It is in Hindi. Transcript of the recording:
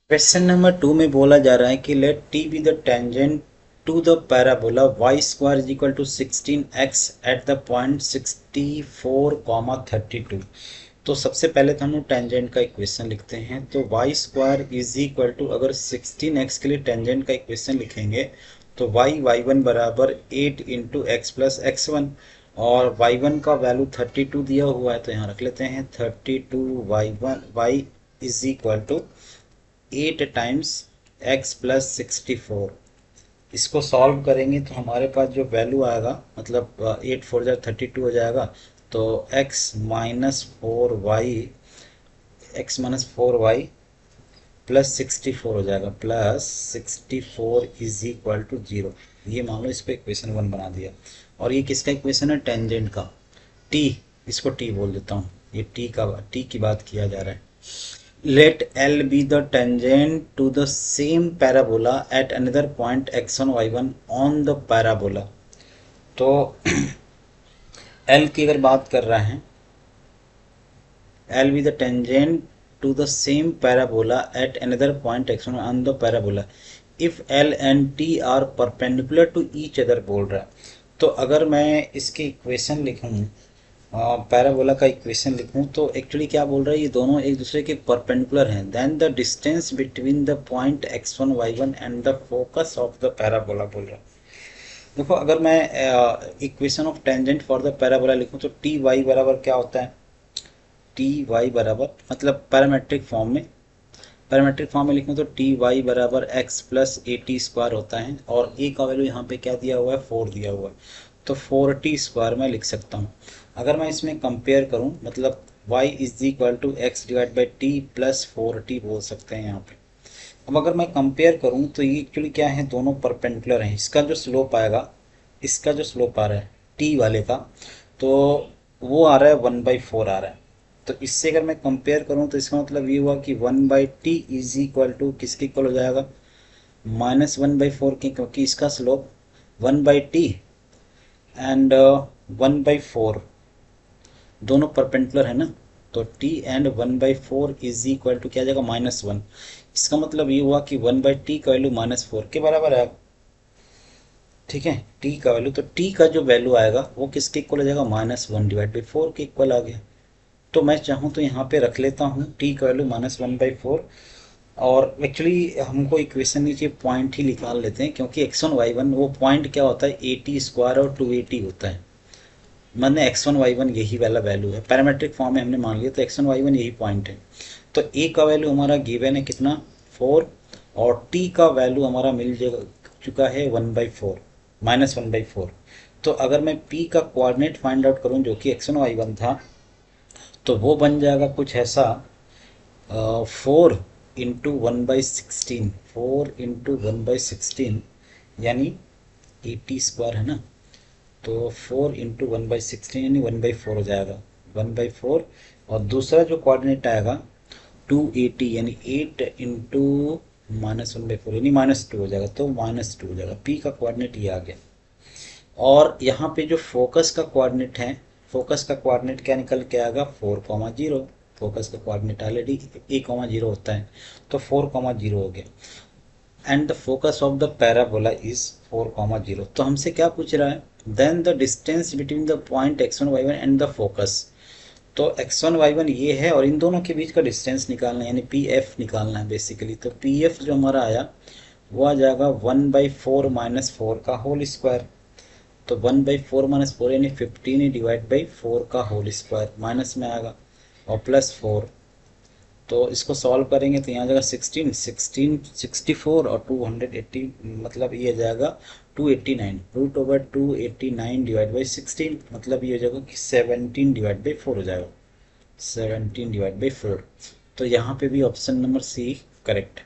क्वेश्चन नंबर 2 में बोला जा रहा है कि let t be the tangent to the parabola y square is equal to 16x at the point 64, 32। तो सबसे पहले तो हम लोग टेंजेंट का इक्वेशन लिखते हैं। तो y square is equal to, अगर 16x के लिए टेंजेंट का इक्वेशन लिखेंगे तो y1 बराबर 8 into x plus x one, और y1 का वैल्यू 32 दिया हुआ है तो यहाँ रख लेते हैं 32 y is equal to 8 times x plus 64। इसको सॉल्व करेंगे तो हमारे पास जो वैल्यू आएगा, मतलब 8 4 32 हो जाएगा। तो x minus four y plus 64 हो जाएगा, प्लस 64 इज इक्वल टू 0। ये मान लो इसको इक्वेशन 1 बना दिया। और ये किसका इक्वेशन है? टेंजेंट का। टी, इसको टी बोल देता हूँ, ये टी की बात किया जा रहा है। Let L be the tangent to the same parabola at another point x1 y1 on the parabola। तो L की अगर बात कर रहे हैं, L be the tangent to the same parabola at another point x1 on the parabola if L and T are perpendicular to each other बोल रहा है। तो अगर मैं इसकी इक्वेशन लिखूं, पैराबोला का इक्वेशन लिखूं, तो एक्चुअली क्या बोल रहा है, ये दोनों एक दूसरे के परपेंडिकुलर हैं। Then the distance between the point x1 y1 and the focus of the parabola बोल रहा है। देखो, अगर मैं equation of tangent for the parabola लिखूं तो टी वाई बराबर क्या होता है? टी वाई बराबर, मतलब पैरामेट्रिक फॉर्म में लिखूं तो टी वाई बराबर x plus A T square होता है, और ए का वैल्यू यहाँ पे क्या दिया हुआ है? 4 दिया हुआ है। तो 4t स्क्वायर मैं लिख सकता हूँ। अगर मैं इसमें कंपेयर करूँ, मतलब y is equal to x divide by t plus 4t बोल सकते हैं यहाँ पे। अब अगर मैं कंपेयर करूँ तो ये एक्चुअली क्या है, दोनों परपेंडिकुलर हैं। इसका जो स्लोप आएगा, इसका जो स्लोप आ रहा है t वाले का, तो वो आ रहा है 1/4 आ रहा है। तो इससे अगर मैं कंपेयर करूँ तो इसका मतलब ये हुआ कि 1/t इज इक्वल टू किसके इक्वल हो जाएगा? -1/4 के, क्योंकि इसका स्लोप 1/t एंड 1/4 दोनों परपेंडिकुलर है ना। तो t and 1/4 is equal to क्या आ जाएगा? -1। इसका मतलब ये हुआ कि 1/t का वैल्यू -4 के बराबर है। ठीक है, t का वैल्यू, तो t का जो वैल्यू आएगा वो किसके इक्वल हो जाएगा? -1/4 के इक्वल आ गया। तो मैं चाहूँ तो यहाँ पे रख लेता हूँ t का वैल्यू -1/4। और एक्चुअली हमको इक्वेशन नीचे पॉइंट ही निकाल लेते हैं, क्योंकि x1 y1 वो पॉइंट क्या होता है? 80 स्क्वायर और 280 होता है। मैंने x1 y1 यही वाला वैल्यू है, पैरामेट्रिक फॉर्म में हमने मान लिया, तो x1 y1 यही पॉइंट है। तो a का वैल्यू हमारा गिवन है कितना? 4। और t का वैल्यू हमारा मिल चुका है 1/4, -1/4। तो अगर मैं p का कोऑर्डिनेट फाइंड आउट करूं, जो कि x1 y1 था, तो वो बन जाएगा कुछ ऐसा, 4 × 1/16, 4 × 1/16 यानी 80 स्क्वायर है ना। तो 4 × 1/16 यानी 1/4 हो जाएगा, 1/4। और दूसरा जो कोऑर्डिनेट आएगा 280, यानी 8 इंटू -1/4 यानी -2 हो जाएगा, तो -2 हो जाएगा। पी का कोऑर्डिनेट ये आ गया। और यहाँ पे जो फोकस का कोऑर्डिनेट है, फोकस का कोऑर्डिनेट क्या निकल के आएगा? 4,0। फोकस का कोऑर्डिनेट ऑलरेडी a,0 होता है, तो 4,0 हो गया। And the focus of the parabola is 4,0। तो हमसे क्या पूछ रहा है? Then the distance between the point x1 y1 and the focus. तो x1 y1 ये है, और इन दोनों के बीच का डिस्टेंस निकालना है, यानी pf निकालना है बेसिकली। तो pf जो हमारा आया वो आ जाएगा 1/4 -4 का होल स्क्वायर। तो 1/4 -4 यानी 15 डिवाइड बाई 4 का होल स्क्वायर, माइनस में आएगा और +4। तो इसको सॉल्व करेंगे तो यहाँ जाएगा 64 और 280, मतलब ये जाएगा 289, √289 डिवाइड बाई 16, मतलब ये हो जाएगा कि 17 डिवाइड बाई 4 हो जाएगा, 17 डिवाइड बाई 4। तो यहाँ पे भी ऑप्शन नंबर सी करेक्ट है।